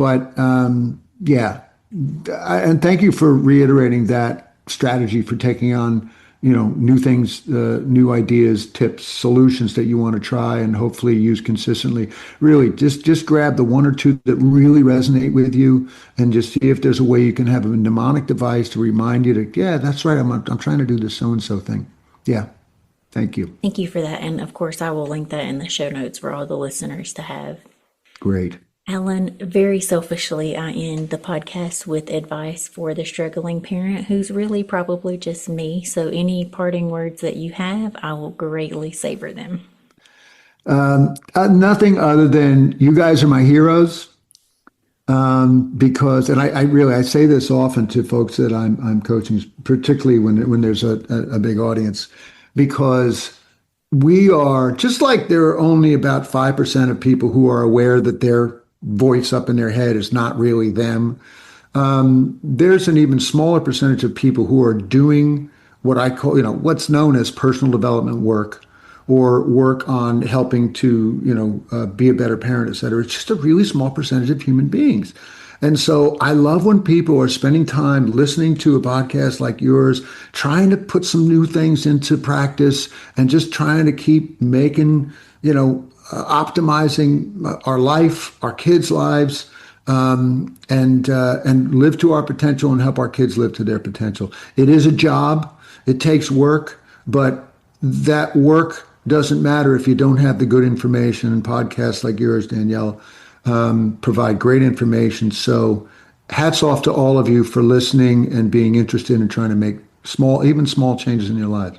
thank you for reiterating that strategy for taking on, new things, new ideas, tips, solutions that you want to try and hopefully use consistently. Really, just grab the 1 or 2 that really resonate with you and just see if there's a way you can have a mnemonic device to remind you to, yeah, that's right. I'm trying to do this so-and-so thing. Yeah. Thank you. Thank you for that. And of course, I will link that in the show notes for all the listeners to have. Great. Alan, very selfishly, I end the podcast with advice for the struggling parent who's really probably just me. So any parting words that you have, I will greatly savor them. Nothing other than you guys are my heroes. Because, and I say this often to folks that I'm coaching, particularly when there's a big audience, because we are, just like there are only about 5% of people who are aware that their voice up in their head is not really them. There's an even smaller percentage of people who are doing what I call, what's known as personal development work, or work on helping to, be a better parent, et cetera. It's just a really small percentage of human beings. And so I love when people are spending time listening to a podcast like yours, trying to put some new things into practice and just trying to keep making, optimizing our life, our kids' lives, and live to our potential and help our kids live to their potential. It is a job. It takes work, but that work doesn't matter if you don't have the good information, and podcasts like yours, Danielle, provide great information. So hats off to all of you for listening and being interested in trying to make small changes in your lives.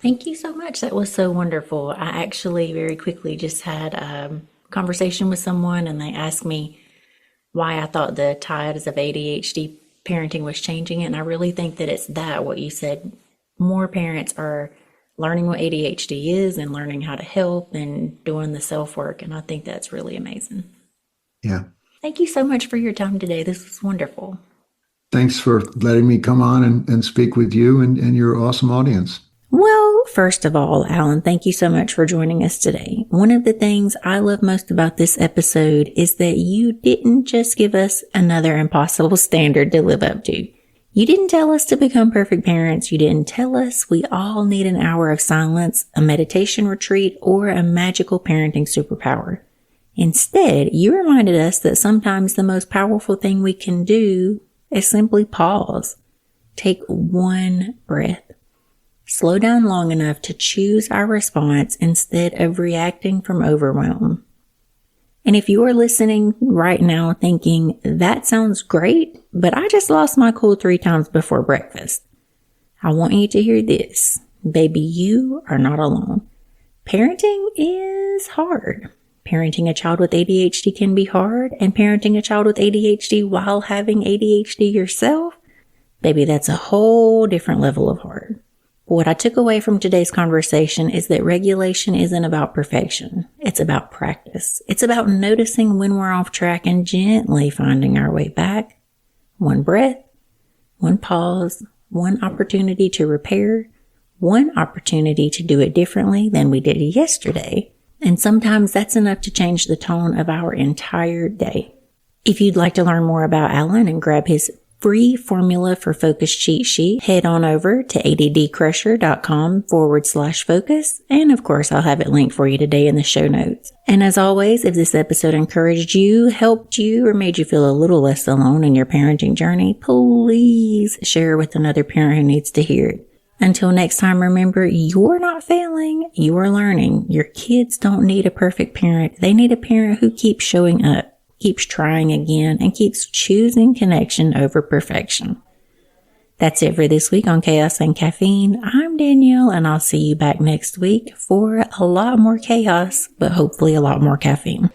Thank you so much. That was so wonderful. I actually very quickly just had a conversation with someone, and they asked me why I thought the tides of ADHD parenting was changing. And I really think that it's what you said. More parents are learning what ADHD is and learning how to help and doing the self-work. And I think that's really amazing. Yeah. Thank you so much for your time today. This was wonderful. Thanks for letting me come on and speak with you and your awesome audience. Well, first of all, Alan, thank you so much for joining us today. One of the things I love most about this episode is that you didn't just give us another impossible standard to live up to. You didn't tell us to become perfect parents. You didn't tell us we all need an hour of silence, a meditation retreat, or a magical parenting superpower. Instead, you reminded us that sometimes the most powerful thing we can do is simply pause. Take one breath. Slow down long enough to choose our response instead of reacting from overwhelm. And if you are listening right now thinking, that sounds great, but I just lost my cool 3 times before breakfast, I want you to hear this. Baby, you are not alone. Parenting is hard. Parenting a child with ADHD can be hard, and parenting a child with ADHD while having ADHD yourself, baby, that's a whole different level of hard. What I took away from today's conversation is that regulation isn't about perfection. It's about practice. It's about noticing when we're off track and gently finding our way back. One breath, one pause, one opportunity to repair, one opportunity to do it differently than we did yesterday. And sometimes that's enough to change the tone of our entire day. If you'd like to learn more about Alan and grab his free formula for focus cheat sheet, head on over to addcrusher.com/focus. And of course, I'll have it linked for you today in the show notes. And as always, if this episode encouraged you, helped you, or made you feel a little less alone in your parenting journey, please share it with another parent who needs to hear it. Until next time, remember, you're not failing, you are learning. Your kids don't need a perfect parent. They need a parent who keeps showing up, keeps trying again, and keeps choosing connection over perfection. That's it for this week on Chaos and Caffeine. I'm Danielle, and I'll see you back next week for a lot more chaos, but hopefully a lot more caffeine.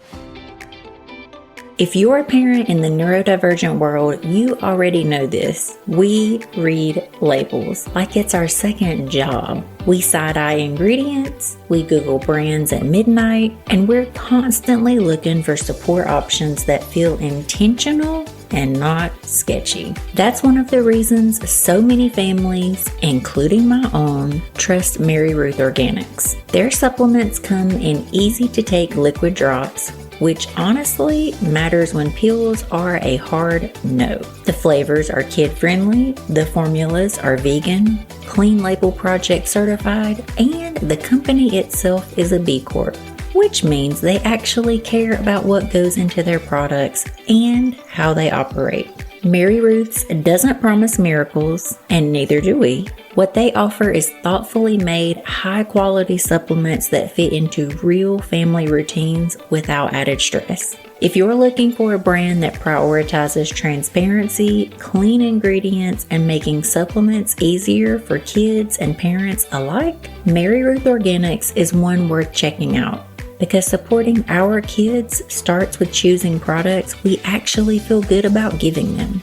If you're a parent in the neurodivergent world, you already know this. We read labels like it's our second job. We side-eye ingredients, we Google brands at midnight, and we're constantly looking for support options that feel intentional and not sketchy. That's one of the reasons so many families, including my own, trust Mary Ruth Organics. Their supplements come in easy-to-take liquid drops, which honestly matters when pills are a hard no. The flavors are kid-friendly, the formulas are vegan, Clean Label Project certified, and the company itself is a B Corp, which means they actually care about what goes into their products and how they operate. Mary Ruth's doesn't promise miracles, and neither do we. What they offer is thoughtfully made, high-quality supplements that fit into real family routines without added stress. If you're looking for a brand that prioritizes transparency, clean ingredients, and making supplements easier for kids and parents alike, Mary Ruth Organics is one worth checking out. Because supporting our kids starts with choosing products we actually feel good about giving them.